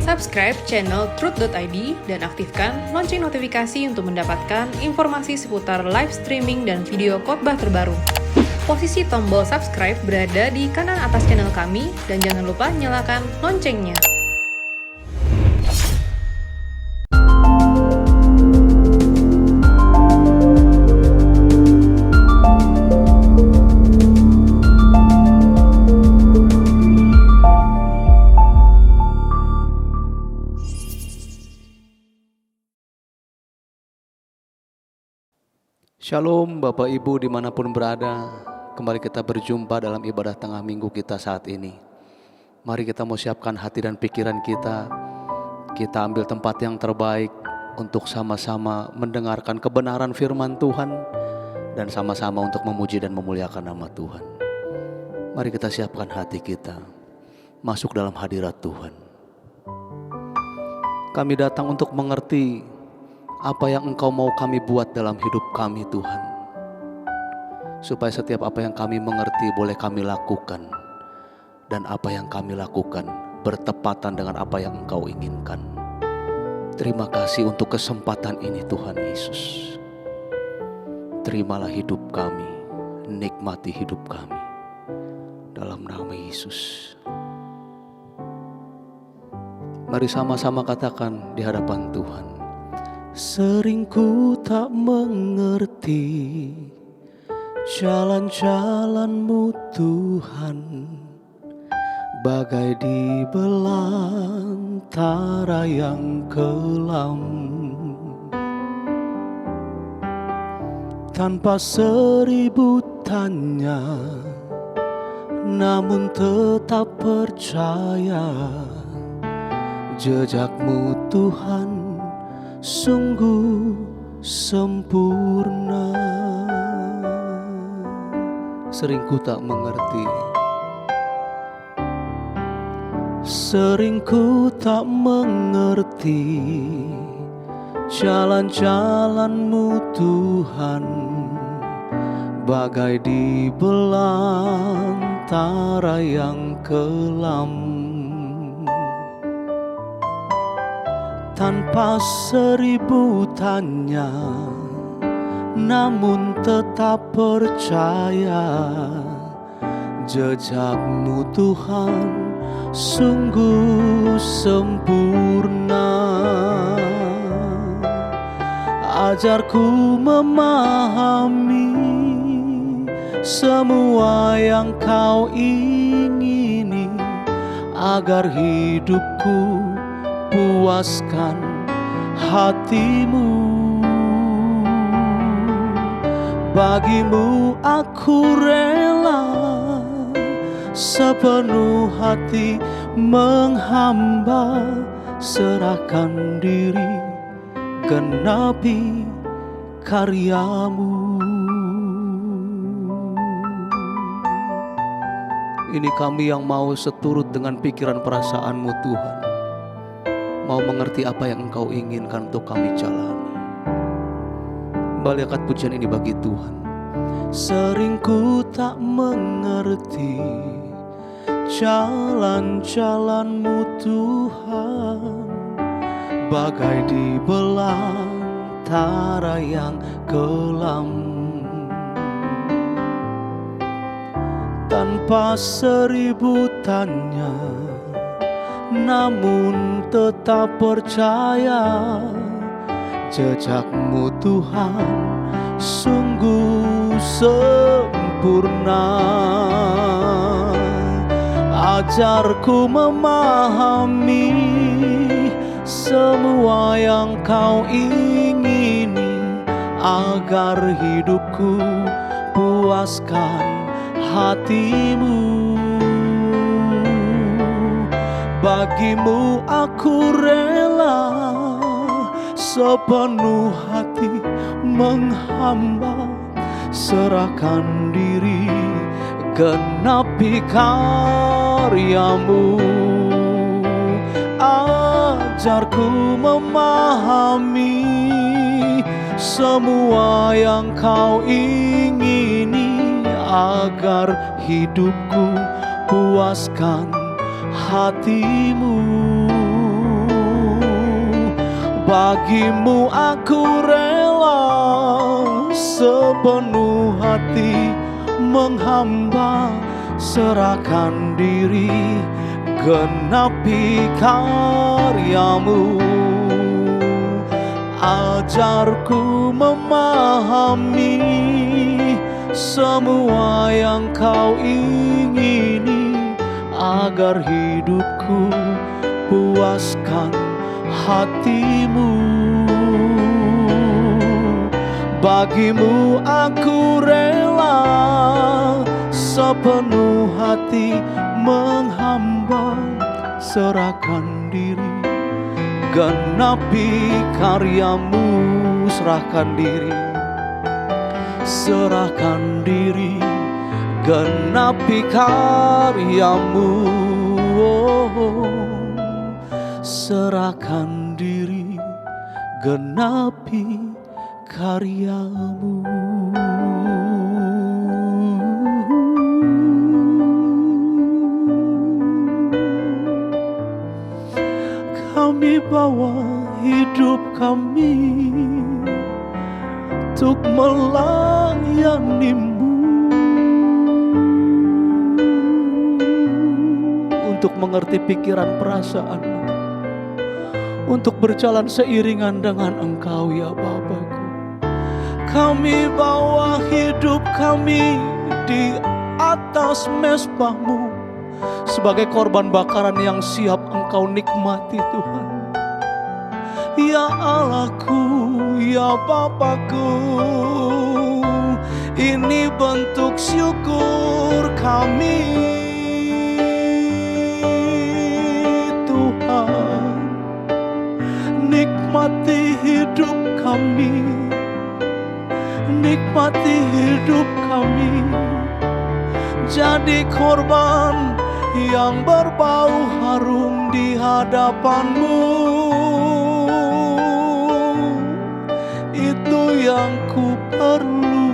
Subscribe channel Truth.id dan aktifkan lonceng notifikasi untuk mendapatkan informasi seputar live streaming dan video khotbah terbaru. Posisi tombol subscribe berada di kanan atas channel kami dan jangan lupa nyalakan loncengnya. Shalom Bapak Ibu dimanapun berada, kembali kita berjumpa dalam ibadah tengah minggu kita saat ini. Mari kita mau siapkan hati dan pikiran kita ambil tempat yang terbaik untuk sama-sama mendengarkan kebenaran firman Tuhan dan sama-sama untuk memuji dan memuliakan nama Tuhan. Mari kita siapkan hati kita, masuk dalam hadirat Tuhan. Kami datang untuk mengerti apa yang Engkau mau kami buat dalam hidup kami Tuhan. Supaya setiap apa yang kami mengerti boleh kami lakukan. Dan apa yang kami lakukan bertepatan dengan apa yang Engkau inginkan. Terima kasih untuk kesempatan ini Tuhan Yesus. Terimalah hidup kami, nikmati hidup kami. Dalam nama Yesus. Mari sama-sama katakan di hadapan Tuhan. Sering ku tak mengerti jalan-jalan-Mu Tuhan, bagai di belantara yang kelam. Tanpa seribu tanya, namun tetap percaya jejak-Mu Tuhan sungguh sempurna. Sering ku tak mengerti, sering ku tak mengerti jalan-jalan-Mu Tuhan, bagai di belantara yang kelam. Tanpa seribu tanya, namun tetap percaya jejak-Mu Tuhan sungguh sempurna. Ajarku memahami semua yang Kau ingini, agar hidupku puaskan hati-Mu. Bagi-Mu aku rela sepenuh hati menghamba, serahkan diri genapi karya-Mu. Ini kami yang mau seturut dengan pikiran perasaan-Mu Tuhan, mau mengerti apa yang Engkau inginkan untuk kami jalani. Kembali angkat pujian ini bagi Tuhan. Sering ku tak mengerti jalan-jalan-Mu Tuhan, bagai di belantara yang kelam. Tanpa seribu tanya, namun tetap percaya jejak-Mu Tuhan sungguh sempurna. Ajarku memahami semua yang Kau ingini, agar hidupku puaskan hati-Mu. Bagi-Mu aku rela sepenuh hati menghamba, serahkan diri genapi karya-Mu. Ajarku memahami semua yang Kau ingini, agar hidupku puaskan hati-Mu. Bagimu aku rela sepenuh hati menghamba, serahkan diri, genapi karyamu. Ajarku memahami semua yang kau ingini, agar hidupku puaskan hatimu. Bagimu aku rela sepenuh hati menghamba, serahkan diri, genapi karyamu. Serahkan diri, serahkan diri, genapi karyamu. Serahkan diri, genapi karyamu. Kami bawa hidup kami untuk melayanimu, untuk mengerti pikiran perasaanmu, untuk berjalan seiringan dengan Engkau ya Bapa-Ku. Kami bawa hidup kami di atas mezbah-Mu sebagai korban bakaran yang siap Engkau nikmati Tuhan. Ya Allahku, ya Bapa-Ku, ini bentuk syukur kami Tuhan. Nikmati hidup kami, nikmati hidup kami, jadi korban yang berbau harum di hadapan-Mu. Itu yang ku perlu,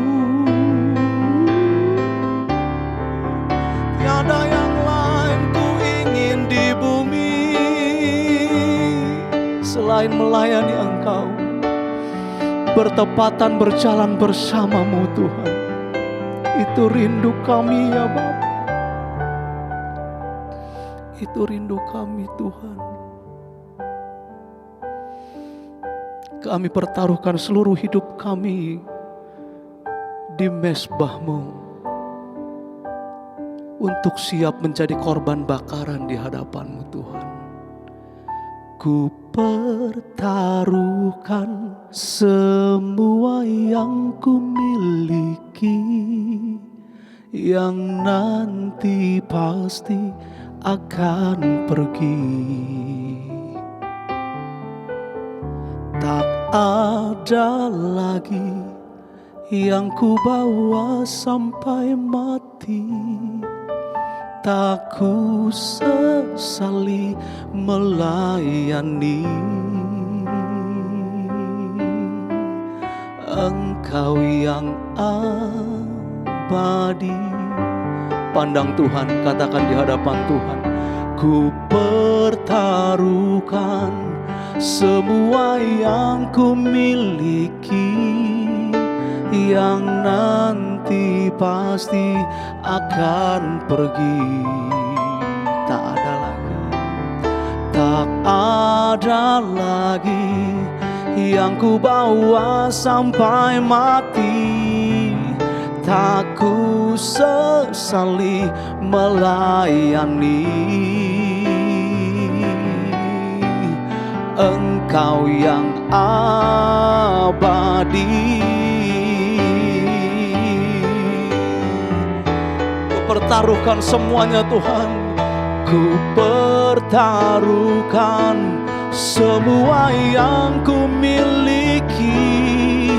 tiada yang lain ku ingin di bumi selain melayani Engkau, bertepatan berjalan bersama-Mu Tuhan. Itu rindu kami ya Bapa, itu rindu kami Tuhan. Kami pertaruhkan seluruh hidup kami di mezbah-Mu untuk siap menjadi korban bakaran di hadapan-Mu Tuhan. Ku pertaruhkan semua yang ku miliki, yang nanti pasti akan pergi. Tak ada lagi yang ku bawa sampai mati, tak ku sesali melayani. Engkau yang abadi. Pandang Tuhan, katakan di hadapan Tuhan, ku pertaruhkan semua yang ku miliki, yang nanti pasti akan pergi. Tak ada lagi, tak ada lagi yang ku bawa sampai mati, tak ku sesali melayani. Engkau yang abadi. Ku pertaruhkan semuanya Tuhan, ku pertaruhkan semua yang ku miliki,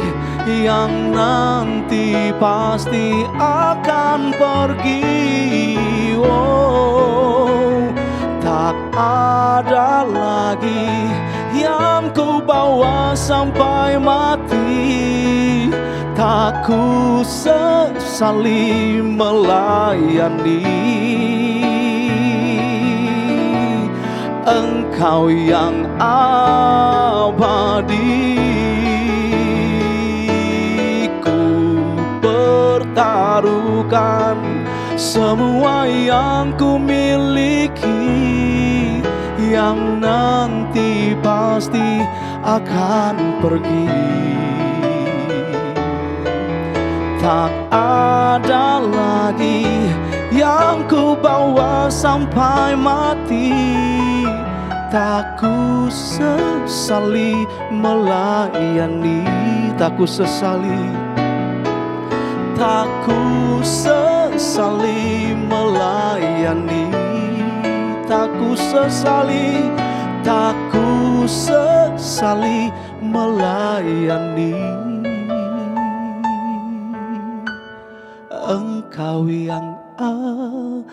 yang nanti pasti akan pergi. Oh, tak ada lagi yang ku bawa sampai mati, tak ku sesali melayani. Engkau yang abadi. Ku pertaruhkan semua yang ku miliki, yang nanti pasti akan pergi. Tak ada lagi yang ku bawa sampai mati. Tak ku sesali melayani, tak ku sesali, tak ku sesali melayani, tak ku sesali, tak ku sesali melayani. Engkau yang abadi.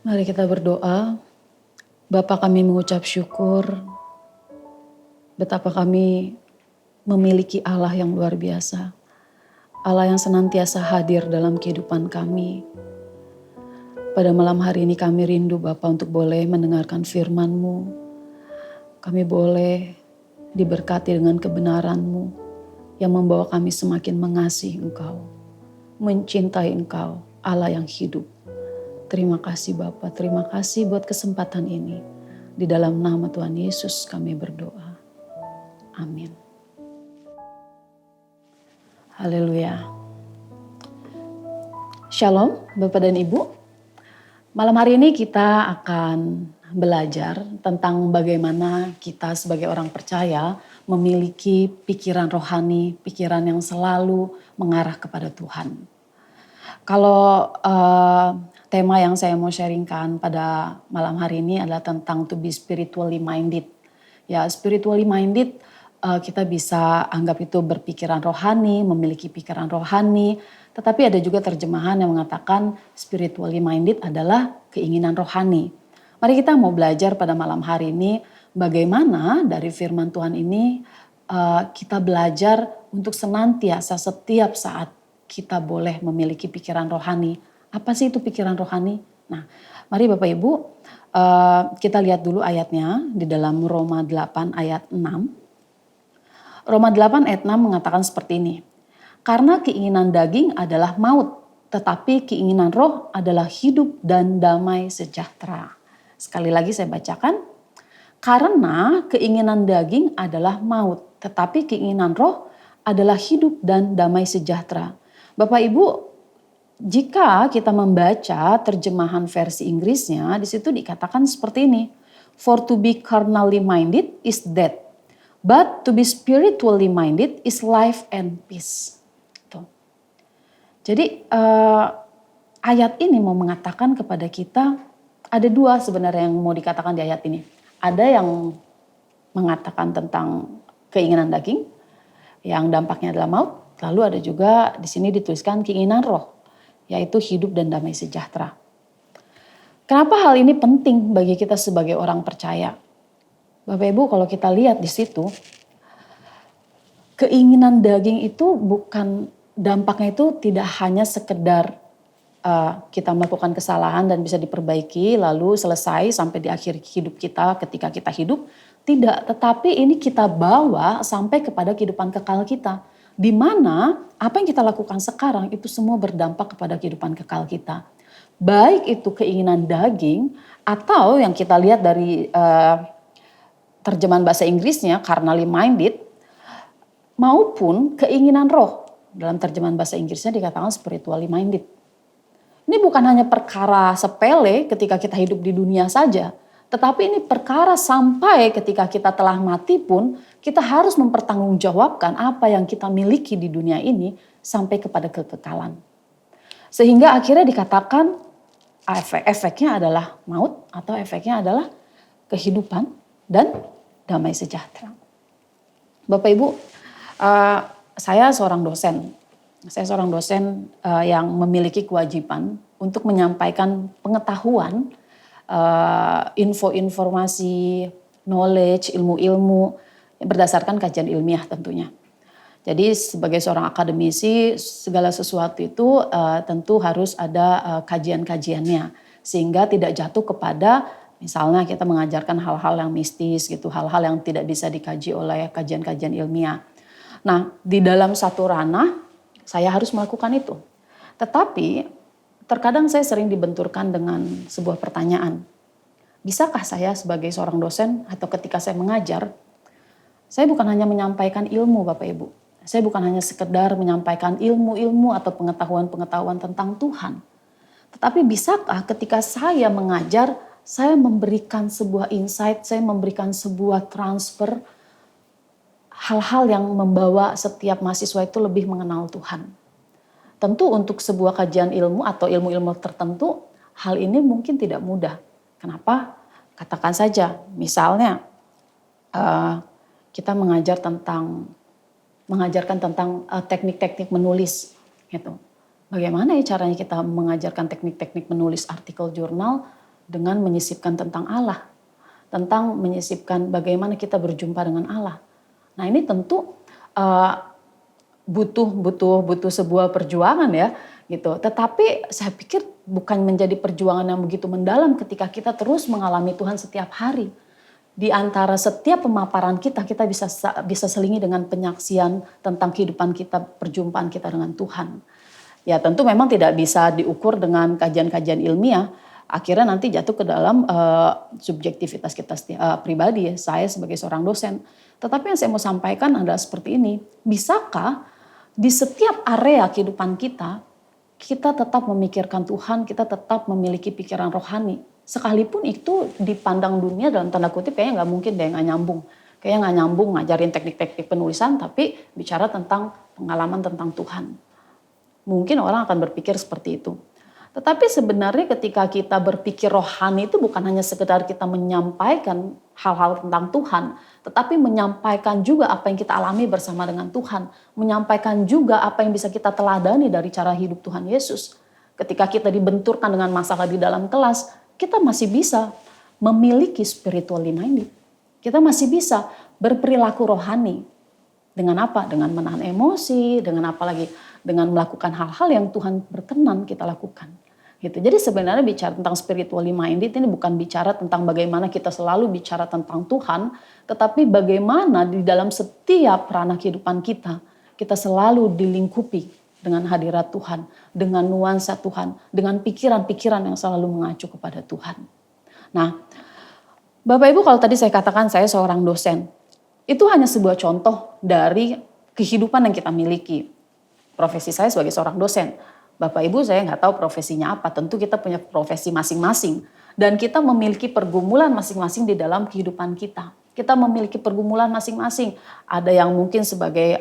Mari kita berdoa. Bapa, kami mengucap syukur betapa kami memiliki Allah yang luar biasa. Allah yang senantiasa hadir dalam kehidupan kami. Pada malam hari ini kami rindu Bapa untuk boleh mendengarkan firman-Mu. Kami boleh diberkati dengan kebenaran-Mu yang membawa kami semakin mengasihi Engkau, mencintai Engkau, Allah yang hidup. Terima kasih Bapa, terima kasih buat kesempatan ini. Di dalam nama Tuhan Yesus kami berdoa. Amin. Haleluya. Shalom Bapak dan Ibu. Malam hari ini kita akan belajar tentang bagaimana kita sebagai orang percaya memiliki pikiran rohani, pikiran yang selalu mengarah kepada Tuhan. Kalau tema yang saya mau sharingkan pada malam hari ini adalah tentang to be spiritually minded. Ya, spiritually minded kita bisa anggap itu berpikiran rohani, memiliki pikiran rohani. Tetapi ada juga terjemahan yang mengatakan spiritually minded adalah keinginan rohani. Mari kita mau belajar pada malam hari ini bagaimana dari firman Tuhan ini kita belajar untuk senantiasa setiap saat kita boleh memiliki pikiran rohani. Apa sih itu pikiran rohani? Nah, mari Bapak Ibu kita lihat dulu ayatnya di dalam Roma 8 ayat 6. Roma 8 ayat 6 mengatakan seperti ini. Karena keinginan daging adalah maut, tetapi keinginan roh adalah hidup dan damai sejahtera. Sekali lagi saya bacakan. Karena keinginan daging adalah maut, tetapi keinginan roh adalah hidup dan damai sejahtera. Bapak Ibu, jika kita membaca terjemahan versi Inggrisnya, di situ dikatakan seperti ini. For to be carnally minded is death, but to be spiritually minded is life and peace. Tuh. Jadi ayat ini mau mengatakan kepada kita, ada dua sebenarnya yang mau dikatakan di ayat ini. Ada yang mengatakan tentang keinginan daging, yang dampaknya adalah maut. Lalu ada juga di sini dituliskan keinginan roh, yaitu hidup dan damai sejahtera. Kenapa hal ini penting bagi kita sebagai orang percaya? Bapak Ibu, kalau kita lihat di situ, keinginan daging itu bukan, dampaknya itu tidak hanya sekedar kita melakukan kesalahan dan bisa diperbaiki lalu selesai sampai di akhir hidup kita ketika kita hidup. Tidak, tetapi ini kita bawa sampai kepada kehidupan kekal kita. Di mana apa yang kita lakukan sekarang itu semua berdampak kepada kehidupan kekal kita. Baik itu keinginan daging atau yang kita lihat dari terjemahan bahasa Inggrisnya carnally minded, maupun keinginan roh. Dalam terjemahan bahasa Inggrisnya dikatakan spiritually minded. Ini bukan hanya perkara sepele ketika kita hidup di dunia saja. Tetapi ini perkara sampai ketika kita telah mati pun kita harus mempertanggungjawabkan apa yang kita miliki di dunia ini sampai kepada kekekalan. Sehingga akhirnya dikatakan efeknya adalah maut atau efeknya adalah kehidupan dan damai sejahtera. Bapak Ibu, saya seorang dosen. Saya seorang dosen yang memiliki kewajiban untuk menyampaikan pengetahuan, informasi, knowledge, ilmu-ilmu berdasarkan kajian ilmiah tentunya. Jadi sebagai seorang akademisi segala sesuatu itu tentu harus ada kajian-kajiannya sehingga tidak jatuh kepada misalnya kita mengajarkan hal-hal yang mistis gitu, hal-hal yang tidak bisa dikaji oleh kajian-kajian ilmiah. Nah, di dalam satu ranah saya harus melakukan itu. Tetapi terkadang saya sering dibenturkan dengan sebuah pertanyaan. Bisakah saya sebagai seorang dosen atau ketika saya mengajar, saya bukan hanya menyampaikan ilmu Bapak Ibu. Saya bukan hanya sekedar menyampaikan ilmu-ilmu atau pengetahuan-pengetahuan tentang Tuhan. Tetapi bisakah ketika saya mengajar, saya memberikan sebuah insight, saya memberikan sebuah transfer, hal-hal yang membawa setiap mahasiswa itu lebih mengenal Tuhan. Tentu untuk sebuah kajian ilmu atau ilmu-ilmu tertentu, hal ini mungkin tidak mudah. Kenapa? Katakan saja, misalnya kita mengajarkan tentang teknik-teknik menulis gitu. Bagaimana ya caranya kita mengajarkan teknik-teknik menulis artikel jurnal dengan menyisipkan tentang Allah, tentang menyisipkan bagaimana kita berjumpa dengan Allah. Nah, ini tentu butuh sebuah perjuangan ya gitu. Tetapi saya pikir bukan menjadi perjuangan yang begitu mendalam ketika kita terus mengalami Tuhan setiap hari. Di antara setiap pemaparan kita bisa selingi dengan penyaksian tentang kehidupan kita, perjumpaan kita dengan Tuhan. Ya tentu memang tidak bisa diukur dengan kajian-kajian ilmiah. Akhirnya nanti jatuh ke dalam subjektivitas kita pribadi ya, saya sebagai seorang dosen. Tetapi yang saya mau sampaikan adalah seperti ini. Bisakah di setiap area kehidupan kita tetap memikirkan Tuhan, kita tetap memiliki pikiran rohani. Sekalipun itu dipandang dunia dalam tanda kutip kayaknya nggak mungkin deh, nggak nyambung. Kayaknya nggak nyambung ngajarin teknik-teknik penulisan tapi bicara tentang pengalaman tentang Tuhan. Mungkin orang akan berpikir seperti itu. Tetapi sebenarnya ketika kita berpikir rohani itu bukan hanya sekedar kita menyampaikan hal-hal tentang Tuhan. Tetapi menyampaikan juga apa yang kita alami bersama dengan Tuhan. Menyampaikan juga apa yang bisa kita teladani dari cara hidup Tuhan Yesus. Ketika kita dibenturkan dengan masalah di dalam kelas, kita masih bisa memiliki spiritually minded. Kita masih bisa berperilaku rohani. Dengan apa? Dengan menahan emosi, dengan apa lagi? Dengan melakukan hal-hal yang Tuhan berkenan kita lakukan. Gitu. Jadi sebenarnya bicara tentang spiritually minded ini bukan bicara tentang bagaimana kita selalu bicara tentang Tuhan, tetapi bagaimana di dalam setiap ranah kehidupan kita selalu dilingkupi dengan hadirat Tuhan, dengan nuansa Tuhan, dengan pikiran-pikiran yang selalu mengacu kepada Tuhan. Nah, Bapak Ibu kalau tadi saya katakan saya seorang dosen, itu hanya sebuah contoh dari kehidupan yang kita miliki. Profesi saya sebagai seorang dosen. Bapak Ibu saya nggak tahu profesinya apa, tentu kita punya profesi masing-masing. Dan kita memiliki pergumulan masing-masing di dalam kehidupan kita. Kita memiliki pergumulan masing-masing. Ada yang mungkin sebagai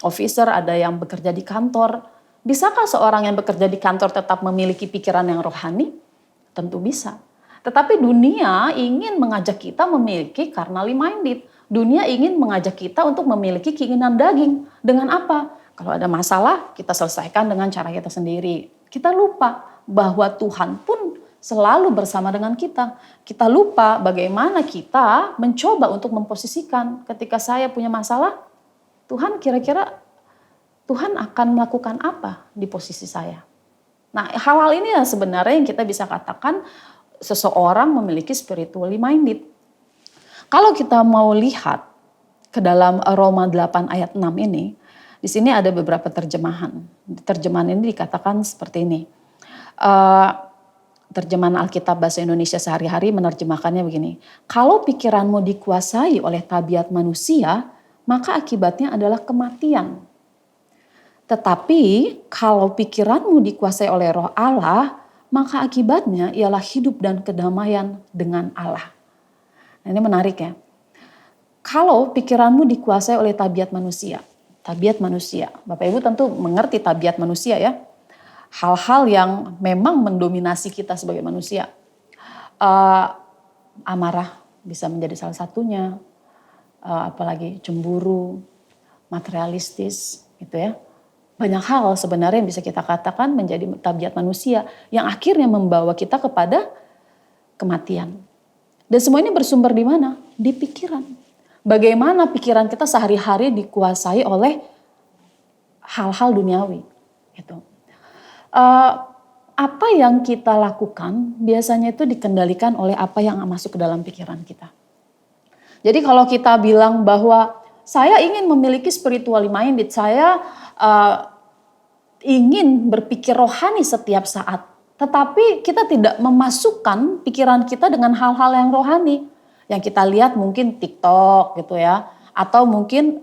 officer, ada yang bekerja di kantor. Bisakah seorang yang bekerja di kantor tetap memiliki pikiran yang rohani? Tentu bisa. Tetapi dunia ingin mengajak kita memiliki carnally minded. Dunia ingin mengajak kita untuk memiliki keinginan daging. Dengan apa? Kalau ada masalah, kita selesaikan dengan cara kita sendiri. Kita lupa bahwa Tuhan pun selalu bersama dengan kita. Kita lupa bagaimana kita mencoba untuk memposisikan ketika saya punya masalah, Tuhan kira-kira Tuhan akan melakukan apa di posisi saya. Nah hal-hal ini sebenarnya yang kita bisa katakan seseorang memiliki spiritually minded. Kalau kita mau lihat ke dalam Roma 8 ayat 6 ini, di sini ada beberapa terjemahan. Terjemahan ini dikatakan seperti ini. Terjemahan Alkitab Bahasa Indonesia sehari-hari menerjemahkannya begini. Kalau pikiranmu dikuasai oleh tabiat manusia, maka akibatnya adalah kematian. Tetapi kalau pikiranmu dikuasai oleh Roh Allah, maka akibatnya ialah hidup dan kedamaian dengan Allah. Nah, ini menarik ya. Kalau pikiranmu dikuasai oleh tabiat manusia. Tabiat manusia. Bapak Ibu tentu mengerti tabiat manusia ya. Hal-hal yang memang mendominasi kita sebagai manusia. Amarah bisa menjadi salah satunya. Apalagi cemburu, materialistis gitu ya. Banyak hal sebenarnya yang bisa kita katakan menjadi tabiat manusia. Yang akhirnya membawa kita kepada kematian. Dan semua ini bersumber di mana? Di pikiran. Bagaimana pikiran kita sehari-hari dikuasai oleh hal-hal duniawi. Gitu. Apa yang kita lakukan biasanya itu dikendalikan oleh apa yang masuk ke dalam pikiran kita. Jadi kalau kita bilang bahwa saya ingin memiliki spiritually minded, saya ingin berpikir rohani setiap saat. Tetapi kita tidak memasukkan pikiran kita dengan hal-hal yang rohani. Yang kita lihat mungkin TikTok gitu ya. Atau mungkin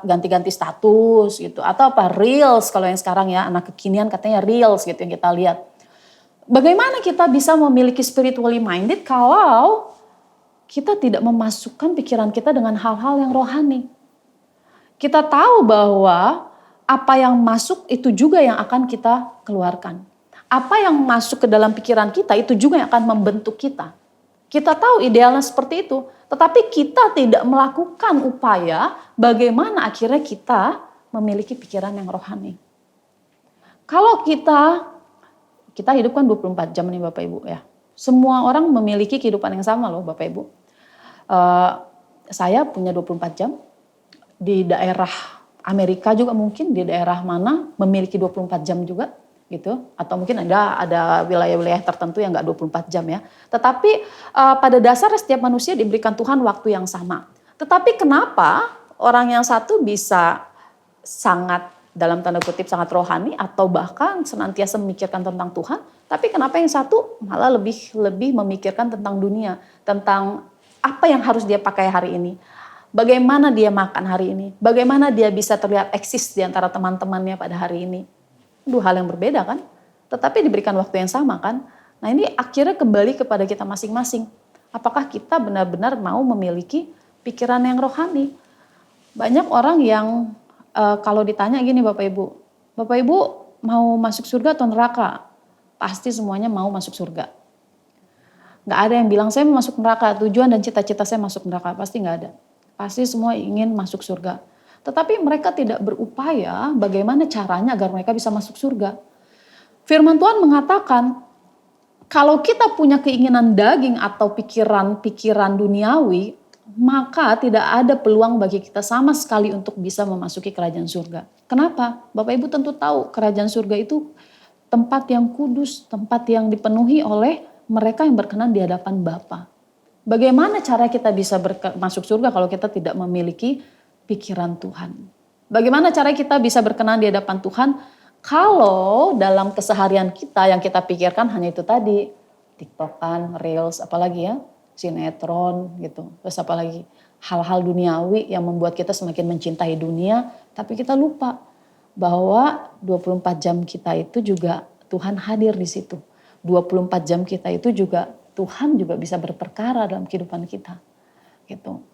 ganti-ganti status gitu. Atau apa Reels kalau yang sekarang ya anak kekinian katanya Reels gitu yang kita lihat. Bagaimana kita bisa memiliki spiritually minded kalau kita tidak memasukkan pikiran kita dengan hal-hal yang rohani. Kita tahu bahwa apa yang masuk itu juga yang akan kita keluarkan. Apa yang masuk ke dalam pikiran kita itu juga yang akan membentuk kita. Kita tahu idealnya seperti itu, tetapi kita tidak melakukan upaya bagaimana akhirnya kita memiliki pikiran yang rohani. Kalau kita hidup kan 24 jam nih Bapak Ibu ya. Semua orang memiliki kehidupan yang sama loh Bapak Ibu. Saya punya 24 jam, di daerah Amerika juga mungkin, di daerah mana memiliki 24 jam juga gitu. Atau mungkin ada wilayah-wilayah tertentu yang gak 24 jam ya. Tetapi pada dasarnya setiap manusia diberikan Tuhan waktu yang sama. Tetapi kenapa orang yang satu bisa sangat dalam tanda kutip sangat rohani atau bahkan senantiasa memikirkan tentang Tuhan. Tapi kenapa yang satu malah lebih memikirkan tentang dunia. Tentang apa yang harus dia pakai hari ini. Bagaimana dia makan hari ini. Bagaimana dia bisa terlihat eksis di antara teman-temannya pada hari ini. Dua hal yang berbeda kan. Tetapi diberikan waktu yang sama kan. Nah ini akhirnya kembali kepada kita masing-masing. Apakah kita benar-benar mau memiliki pikiran yang rohani. Banyak orang yang kalau ditanya gini Bapak Ibu mau masuk surga atau neraka? Pasti semuanya mau masuk surga. Gak ada yang bilang saya mau masuk neraka, tujuan dan cita-cita saya masuk neraka, pasti gak ada. Pasti semua ingin masuk surga. Tetapi mereka tidak berupaya bagaimana caranya agar mereka bisa masuk surga. Firman Tuhan mengatakan, kalau kita punya keinginan daging atau pikiran duniawi, maka tidak ada peluang bagi kita sama sekali untuk bisa memasuki kerajaan surga. Kenapa? Bapak Ibu tentu tahu kerajaan surga itu tempat yang kudus, tempat yang dipenuhi oleh mereka yang berkenan di hadapan Bapa. Bagaimana cara kita bisa masuk surga kalau kita tidak memiliki pikiran Tuhan? Bagaimana cara kita bisa berkenan di hadapan Tuhan kalau dalam keseharian kita yang kita pikirkan hanya itu tadi, TikTokan, Reels, apalagi ya, sinetron gitu. Terus apalagi hal-hal duniawi yang membuat kita semakin mencintai dunia, tapi kita lupa bahwa 24 jam kita itu juga Tuhan hadir di situ. 24 jam kita itu juga Tuhan juga bisa berperkara dalam kehidupan kita. Gitu.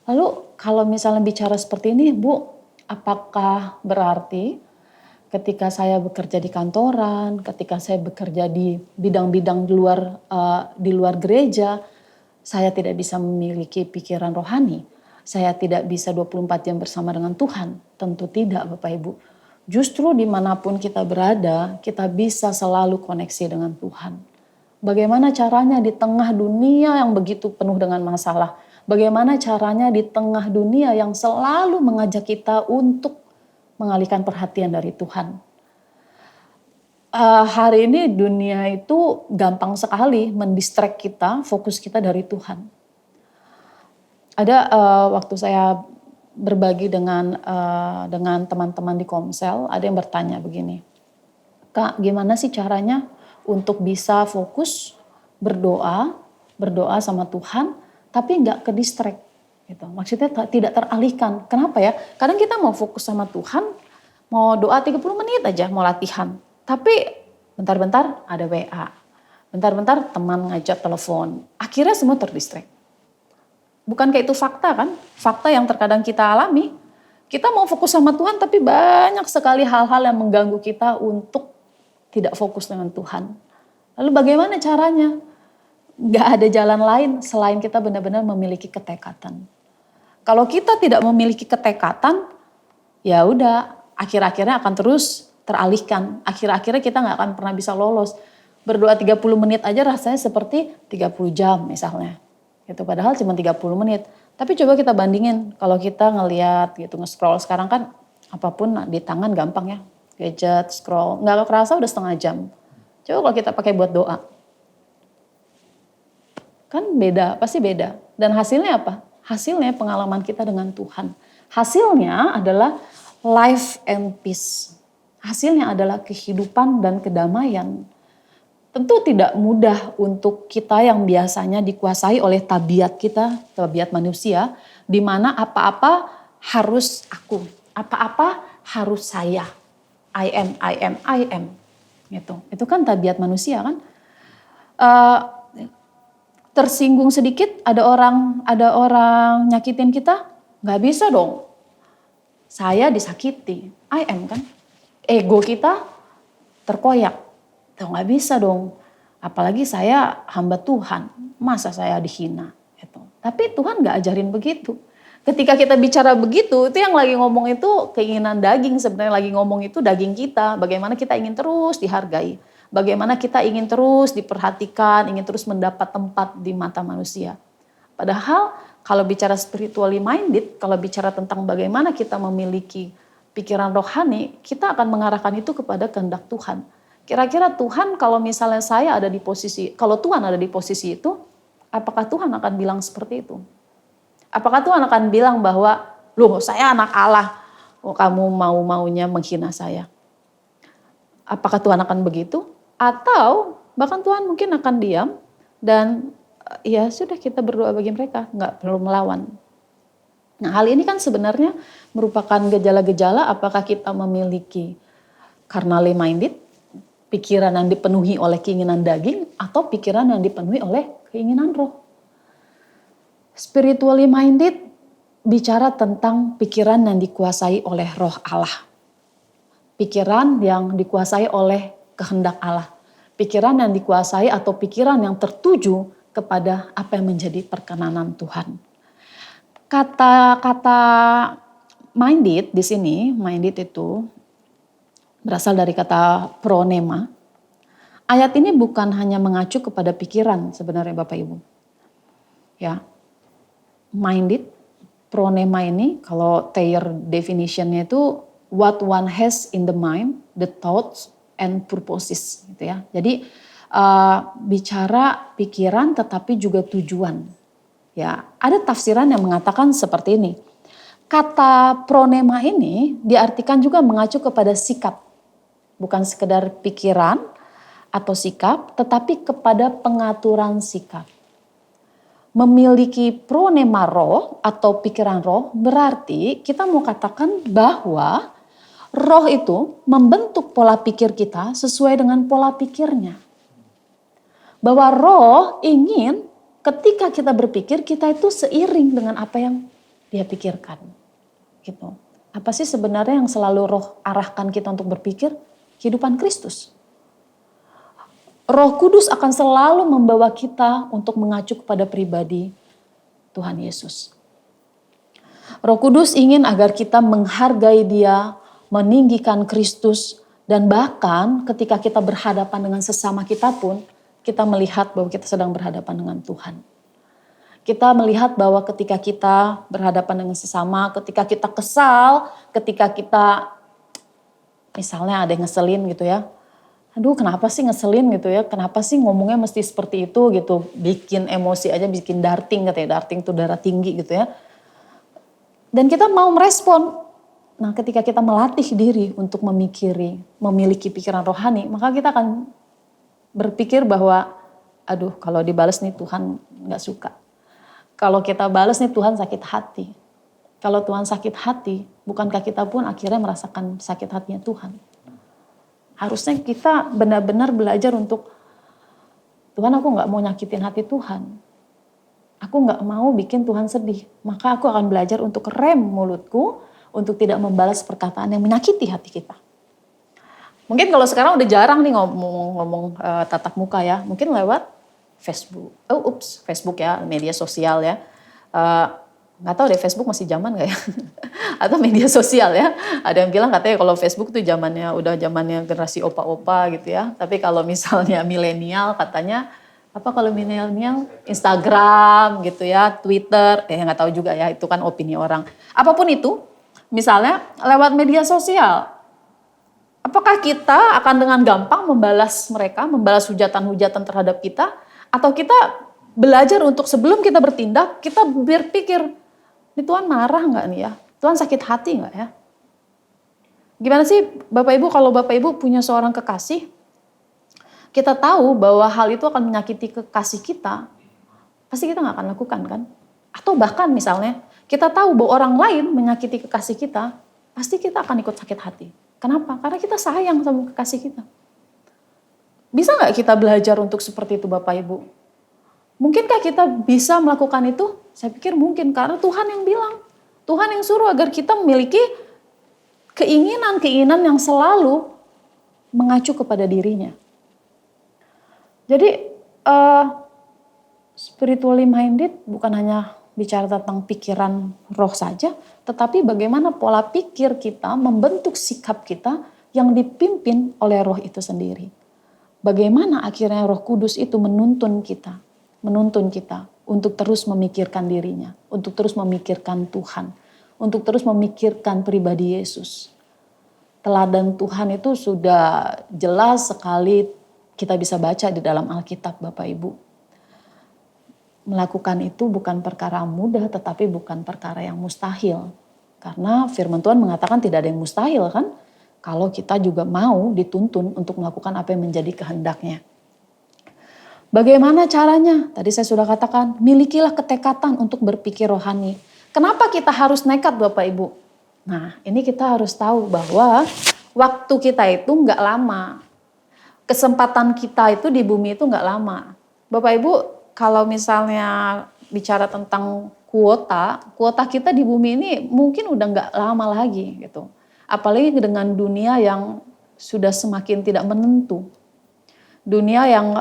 Lalu kalau misalnya bicara seperti ini, Bu, apakah berarti ketika saya bekerja di kantoran, ketika saya bekerja di bidang-bidang di luar gereja, saya tidak bisa memiliki pikiran rohani? Saya tidak bisa 24 jam bersama dengan Tuhan? Tentu tidak Bapak Ibu. Justru dimanapun kita berada, kita bisa selalu koneksi dengan Tuhan. Bagaimana caranya di tengah dunia yang begitu penuh dengan masalah? Bagaimana caranya di tengah dunia yang selalu mengajak kita untuk mengalihkan perhatian dari Tuhan? Hari ini dunia itu gampang sekali mendistract kita, fokus kita dari Tuhan. Ada waktu saya berbagi dengan teman-teman di Komsel, ada yang bertanya begini, Kak, gimana sih caranya untuk bisa fokus berdoa sama Tuhan, tapi nggak ke distract, gitu. Maksudnya tidak teralihkan. Kenapa ya? Kadang kita mau fokus sama Tuhan, mau doa 30 menit aja, mau latihan. Tapi bentar-bentar ada WA, bentar-bentar teman ngajak telepon. Akhirnya semua terdistract. Bukankah itu fakta kan? Fakta yang terkadang kita alami. Kita mau fokus sama Tuhan tapi banyak sekali hal-hal yang mengganggu kita untuk tidak fokus dengan Tuhan. Lalu bagaimana caranya? Gak ada jalan lain selain kita benar-benar memiliki ketekatan. Kalau kita tidak memiliki ketekatan, ya udah akhir-akhirnya akan terus teralihkan. Akhir-akhirnya kita gak akan pernah bisa lolos. Berdoa 30 menit aja rasanya seperti 30 jam misalnya. Gitu, padahal cuma 30 menit. Tapi coba kita bandingin kalau kita ngeliat gitu, nge-scroll sekarang kan apapun di tangan gampang ya. Gadget, scroll, nggak kerasa udah setengah jam. Coba kalau kita pakai buat doa. Kan beda, pasti beda. Dan hasilnya apa? Hasilnya pengalaman kita dengan Tuhan. Hasilnya adalah life and peace. Hasilnya adalah kehidupan dan kedamaian. Tentu tidak mudah untuk kita yang biasanya dikuasai oleh tabiat kita, tabiat manusia, di mana apa-apa harus aku, apa-apa harus saya. I am. Gitu. Itu kan tabiat manusia kan. Tersinggung sedikit, ada orang nyakitin kita, nggak bisa dong. Saya disakiti, I am kan. Ego kita terkoyak, tuh nggak bisa dong. Apalagi saya hamba Tuhan, masa saya dihina. Gitu. Tapi Tuhan nggak ajarin begitu. Ketika kita bicara begitu, itu yang lagi ngomong itu keinginan daging. Sebenarnya lagi ngomong itu daging kita. Bagaimana kita ingin terus dihargai. Bagaimana kita ingin terus diperhatikan, ingin terus mendapat tempat di mata manusia. Padahal kalau bicara spiritually minded, kalau bicara tentang bagaimana kita memiliki pikiran rohani, kita akan mengarahkan itu kepada kehendak Tuhan. Kira-kira Tuhan kalau misalnya saya ada di posisi, kalau Tuhan ada di posisi itu, apakah Tuhan akan bilang seperti itu? Apakah Tuhan akan bilang bahwa, loh saya anak Allah, oh, kamu mau-maunya menghina saya? Apakah Tuhan akan begitu? Atau bahkan Tuhan mungkin akan diam dan ya sudah kita berdoa bagi mereka, nggak perlu melawan. Nah hal ini kan sebenarnya merupakan gejala-gejala apakah kita memiliki carnally minded, pikiran yang dipenuhi oleh keinginan daging atau pikiran yang dipenuhi oleh keinginan roh. Spiritually minded bicara tentang pikiran yang dikuasai oleh roh Allah. Pikiran yang dikuasai oleh kehendak Allah. Pikiran yang dikuasai atau pikiran yang tertuju kepada apa yang menjadi perkenanan Tuhan. Kata-kata minded di sini, minded itu berasal dari kata pronema. Ayat ini bukan hanya mengacu kepada pikiran sebenarnya Bapak Ibu. Ya. Minded, pronema ini kalau Thayer definitionnya itu what one has in the mind, the thoughts and purposes gitu ya. Jadi bicara pikiran tetapi juga tujuan. Ya, ada tafsiran yang mengatakan seperti ini. Kata pronema ini diartikan juga mengacu kepada sikap. Bukan sekedar pikiran atau sikap, tetapi kepada pengaturan sikap. Memiliki pronema roh atau pikiran roh berarti kita mau katakan bahwa roh itu membentuk pola pikir kita sesuai dengan pola pikirnya. Bahwa roh ingin ketika kita berpikir kita itu seiring dengan apa yang dia pikirkan. Gitu. Apa sih sebenarnya yang selalu roh arahkan kita untuk berpikir? Kehidupan Kristus. Roh Kudus akan selalu membawa kita untuk mengacu kepada pribadi Tuhan Yesus. Roh Kudus ingin agar kita menghargai Dia, meninggikan Kristus, dan bahkan ketika kita berhadapan dengan sesama kita pun, kita melihat bahwa kita sedang berhadapan dengan Tuhan. Kita melihat bahwa ketika kita berhadapan dengan sesama, ketika kita kesal, ketika kita misalnya ada yang ngeselin gitu ya. Aduh kenapa sih ngeselin gitu ya, kenapa sih ngomongnya mesti seperti itu gitu. Bikin emosi aja, bikin darting katanya, darting itu darah tinggi gitu ya. Dan kita mau merespon. Nah ketika kita melatih diri untuk memiliki pikiran rohani, maka kita akan berpikir bahwa aduh kalau dibales nih Tuhan gak suka. Kalau kita bales nih Tuhan sakit hati. Kalau Tuhan sakit hati, bukankah kita pun akhirnya merasakan sakit hatinya Tuhan? Harusnya kita benar-benar belajar untuk, Tuhan aku gak mau nyakitin hati Tuhan. Aku gak mau bikin Tuhan sedih. Maka aku akan belajar untuk rem mulutku, untuk tidak membalas perkataan yang menyakiti hati kita. Mungkin kalau sekarang udah jarang nih ngomong tatap muka ya. Mungkin lewat Facebook. Facebook ya, media sosial ya. Nggak tahu deh Facebook masih zaman nggak ya? Atau media sosial ya. Ada yang bilang katanya kalau Facebook tuh zamannya generasi opa-opa gitu ya. Tapi kalau misalnya milenial katanya Apa kalau milenial Instagram gitu ya, Twitter, nggak tahu juga ya, itu kan opini orang. Apapun itu, misalnya lewat media sosial. Apakah kita akan dengan gampang membalas mereka, membalas hujatan-hujatan terhadap kita, atau kita belajar untuk sebelum kita bertindak, kita berpikir, ini Tuhan marah nggak nih ya? Tuhan sakit hati nggak ya? Gimana sih Bapak Ibu kalau Bapak Ibu punya seorang kekasih, kita tahu bahwa hal itu akan menyakiti kekasih kita, pasti kita nggak akan lakukan kan? Atau bahkan misalnya kita tahu bahwa orang lain menyakiti kekasih kita, pasti kita akan ikut sakit hati. Kenapa? Karena kita sayang sama kekasih kita. Bisa nggak kita belajar untuk seperti itu Bapak Ibu? Mungkinkah kita bisa melakukan itu? Saya pikir mungkin, karena Tuhan yang bilang. Tuhan yang suruh agar kita memiliki keinginan-keinginan yang selalu mengacu kepada dirinya. Jadi spiritually minded bukan hanya bicara tentang pikiran roh saja, tetapi bagaimana pola pikir kita membentuk sikap kita yang dipimpin oleh roh itu sendiri. Bagaimana akhirnya Roh Kudus itu menuntun kita untuk terus memikirkan dirinya, untuk terus memikirkan Tuhan, untuk terus memikirkan pribadi Yesus. Teladan Tuhan itu sudah jelas sekali kita bisa baca di dalam Alkitab Bapak Ibu. Melakukan itu bukan perkara mudah tetapi bukan perkara yang mustahil. Karena firman Tuhan mengatakan tidak ada yang mustahil kan? Kalau kita juga mau dituntun untuk melakukan apa yang menjadi kehendaknya. Bagaimana caranya? Tadi saya sudah katakan, milikilah ketekatan untuk berpikir rohani. Kenapa kita harus nekat Bapak Ibu? Nah ini kita harus tahu bahwa waktu kita itu nggak lama. Kesempatan kita itu di bumi itu nggak lama. Bapak Ibu kalau misalnya bicara tentang kuota kita di bumi ini mungkin udah nggak lama lagi gitu. Apalagi dengan dunia yang sudah semakin tidak menentu. Dunia yang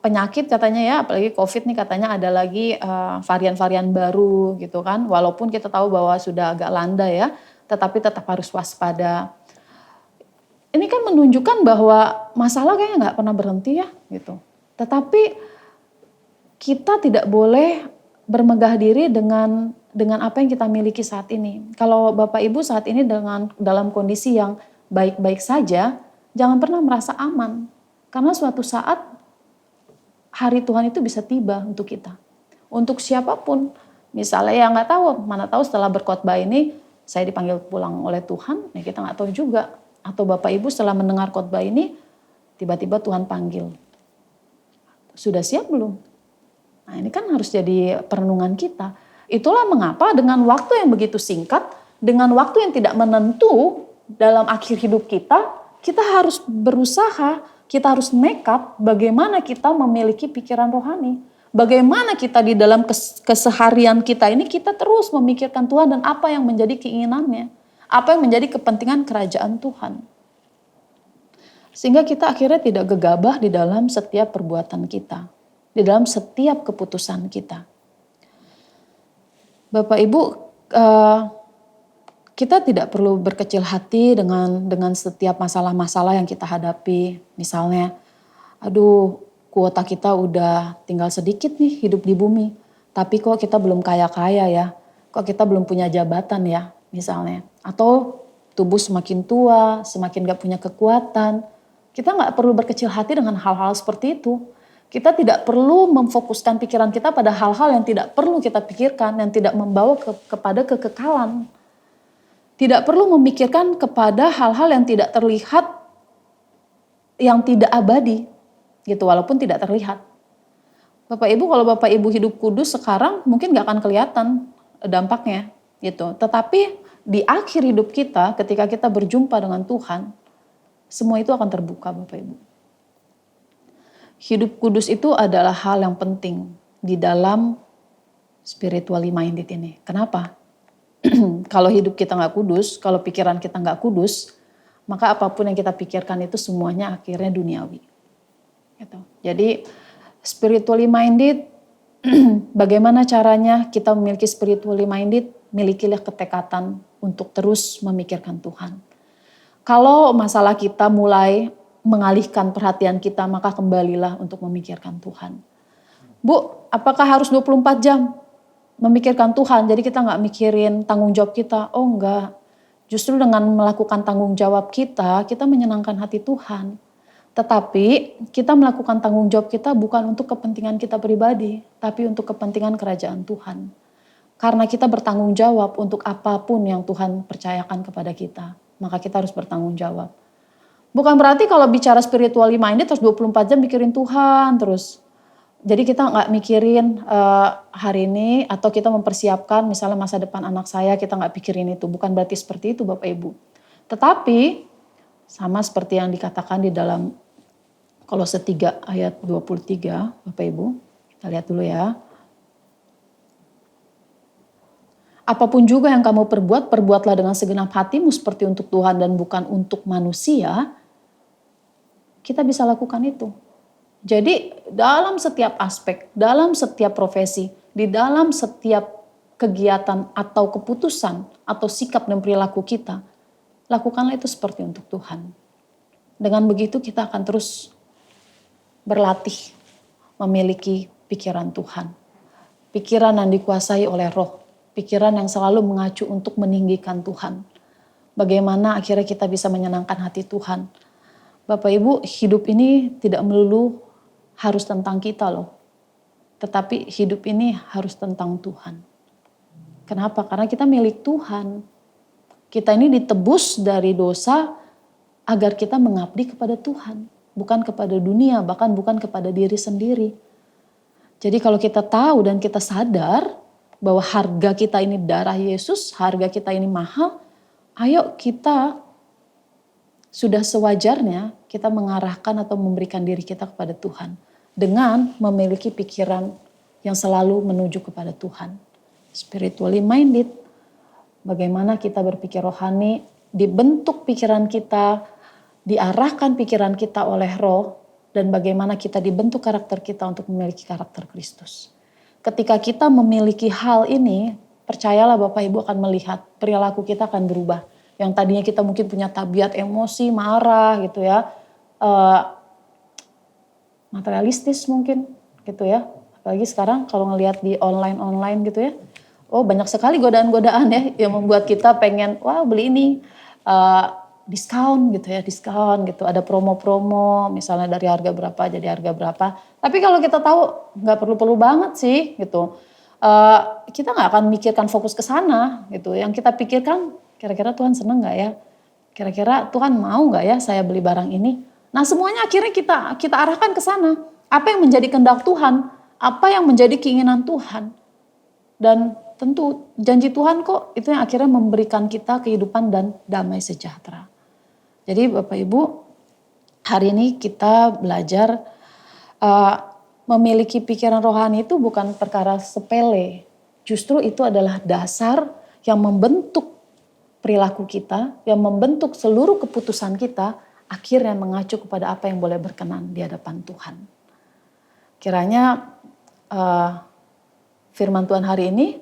penyakit katanya ya, apalagi COVID nih katanya ada lagi varian-varian baru gitu kan. Walaupun kita tahu bahwa sudah agak landai ya, tetapi tetap harus waspada. Ini kan menunjukkan bahwa masalah kayaknya nggak pernah berhenti ya gitu. Tetapi kita tidak boleh bermegah diri dengan apa yang kita miliki saat ini. Kalau Bapak Ibu saat ini dalam kondisi yang baik-baik saja, jangan pernah merasa aman. Karena suatu saat hari Tuhan itu bisa tiba untuk kita. Untuk siapapun. Misalnya ya nggak tahu, mana tahu setelah berkhotbah ini saya dipanggil pulang oleh Tuhan, ya kita nggak tahu juga. Atau Bapak Ibu setelah mendengar khotbah ini, tiba-tiba Tuhan panggil. Sudah siap belum? Nah ini kan harus jadi perenungan kita. Itulah mengapa dengan waktu yang begitu singkat, dengan waktu yang tidak menentu dalam akhir hidup kita harus berusaha, kita harus nekat bagaimana kita memiliki pikiran rohani. Bagaimana kita di dalam keseharian kita ini kita terus memikirkan Tuhan dan apa yang menjadi keinginannya. Apa yang menjadi kepentingan kerajaan Tuhan. Sehingga kita akhirnya tidak gegabah di dalam setiap perbuatan kita. Di dalam setiap keputusan kita. Bapak Ibu, kita tidak perlu berkecil hati dengan setiap masalah-masalah yang kita hadapi. Misalnya, aduh kuota kita udah tinggal sedikit nih hidup di bumi. Tapi kok kita belum kaya-kaya ya. Kok kita belum punya jabatan ya misalnya. Atau tubuh semakin tua, semakin gak punya kekuatan. Kita gak perlu berkecil hati dengan hal-hal seperti itu. Kita tidak perlu memfokuskan pikiran kita pada hal-hal yang tidak perlu kita pikirkan, yang tidak membawa kepada kekekalan. Tidak perlu memikirkan kepada hal-hal yang tidak terlihat, yang tidak abadi, gitu walaupun tidak terlihat. Bapak Ibu, kalau Bapak Ibu hidup kudus sekarang mungkin gak akan kelihatan dampaknya, gitu. Tetapi di akhir hidup kita, ketika kita berjumpa dengan Tuhan, semua itu akan terbuka Bapak Ibu. Hidup kudus itu adalah hal yang penting di dalam spiritually minded ini. Kenapa? Kalau hidup kita gak kudus, kalau pikiran kita gak kudus, maka apapun yang kita pikirkan itu semuanya akhirnya duniawi. Gitu. Jadi spiritually minded, bagaimana caranya kita memiliki spiritually minded? Milikilah ketekatan untuk terus memikirkan Tuhan. Kalau masalah kita mulai mengalihkan perhatian kita, maka kembalilah untuk memikirkan Tuhan. Bu, apakah harus 24 jam memikirkan Tuhan? Jadi kita nggak mikirin tanggung jawab kita. Oh enggak. Justru dengan melakukan tanggung jawab kita menyenangkan hati Tuhan. Tetapi kita melakukan tanggung jawab kita bukan untuk kepentingan kita pribadi, tapi untuk kepentingan kerajaan Tuhan. Karena kita bertanggung jawab untuk apapun yang Tuhan percayakan kepada kita, maka kita harus bertanggung jawab. Bukan berarti kalau bicara spiritually minded terus 24 jam mikirin Tuhan terus. Jadi kita nggak mikirin hari ini atau kita mempersiapkan misalnya masa depan anak saya, kita nggak pikirin itu. Bukan berarti seperti itu Bapak Ibu. Tetapi sama seperti yang dikatakan di dalam Kolose 3 ayat 23 Bapak Ibu. Kita lihat dulu ya. Apapun juga yang kamu perbuat, perbuatlah dengan segenap hatimu seperti untuk Tuhan dan bukan untuk manusia. Kita bisa lakukan itu. Jadi dalam setiap aspek, dalam setiap profesi, di dalam setiap kegiatan atau keputusan atau sikap dan perilaku kita, lakukanlah itu seperti untuk Tuhan. Dengan begitu kita akan terus berlatih memiliki pikiran Tuhan. Pikiran yang dikuasai oleh Roh, pikiran yang selalu mengacu untuk meninggikan Tuhan. Bagaimana akhirnya kita bisa menyenangkan hati Tuhan. Bapak Ibu, hidup ini tidak melulu harus tentang kita loh. Tetapi hidup ini harus tentang Tuhan. Kenapa? Karena kita milik Tuhan. Kita ini ditebus dari dosa agar kita mengabdi kepada Tuhan. Bukan kepada dunia, bahkan bukan kepada diri sendiri. Jadi kalau kita tahu dan kita sadar bahwa harga kita ini darah Yesus, harga kita ini mahal, ayo kita sudah sewajarnya kita mengarahkan atau memberikan diri kita kepada Tuhan. Dengan memiliki pikiran yang selalu menuju kepada Tuhan. Spiritually minded. Bagaimana kita berpikir rohani, dibentuk pikiran kita, diarahkan pikiran kita oleh Roh, dan bagaimana kita dibentuk karakter kita untuk memiliki karakter Kristus. Ketika kita memiliki hal ini, percayalah Bapak Ibu akan melihat perilaku kita akan berubah. Yang tadinya kita mungkin punya tabiat emosi, marah gitu ya. Materialistis mungkin gitu ya. Apalagi sekarang kalau ngelihat di online gitu ya. Oh banyak sekali godaan-godaan ya yang membuat kita pengen wah beli ini diskon gitu ya, diskon gitu. Ada promo-promo misalnya dari harga berapa jadi harga berapa. Tapi kalau kita tahu nggak perlu-perlu banget sih gitu. Kita nggak akan mikirkan fokus ke sana gitu. Yang kita pikirkan kira-kira Tuhan seneng nggak ya? Kira-kira Tuhan mau nggak ya saya beli barang ini? Nah semuanya akhirnya kita arahkan ke sana. Apa yang menjadi kehendak Tuhan, apa yang menjadi keinginan Tuhan. Dan tentu janji Tuhan kok itu yang akhirnya memberikan kita kehidupan dan damai sejahtera. Jadi Bapak Ibu, hari ini kita belajar memiliki pikiran rohani itu bukan perkara sepele. Justru itu adalah dasar yang membentuk perilaku kita, yang membentuk seluruh keputusan kita, akhirnya mengacu kepada apa yang boleh berkenan di hadapan Tuhan. Kiranya firman Tuhan hari ini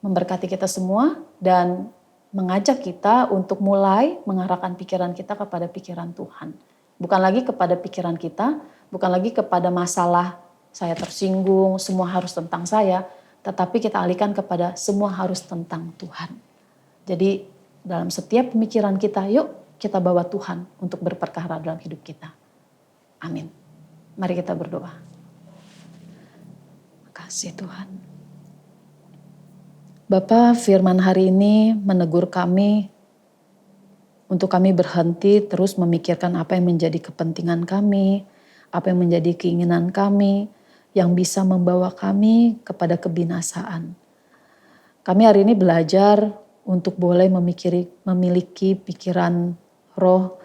memberkati kita semua dan mengajak kita untuk mulai mengarahkan pikiran kita kepada pikiran Tuhan. Bukan lagi kepada pikiran kita, bukan lagi kepada masalah saya tersinggung, semua harus tentang saya, tetapi kita alihkan kepada semua harus tentang Tuhan. Jadi dalam setiap pemikiran kita, yuk kita bawa Tuhan untuk berperkara dalam hidup kita. Amin. Mari kita berdoa. Makasih Tuhan. Bapa, firman hari ini menegur kami untuk kami berhenti terus memikirkan apa yang menjadi kepentingan kami, apa yang menjadi keinginan kami, yang bisa membawa kami kepada kebinasaan. Kami hari ini belajar untuk boleh memiliki pikiran Roh,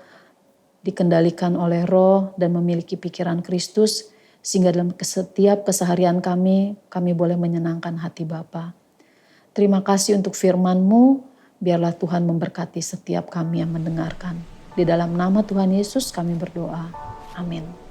dikendalikan oleh Roh dan memiliki pikiran Kristus sehingga dalam setiap keseharian kami boleh menyenangkan hati Bapa. Terima kasih untuk firman-Mu, biarlah Tuhan memberkati setiap kami yang mendengarkan. Di dalam nama Tuhan Yesus kami berdoa. Amin.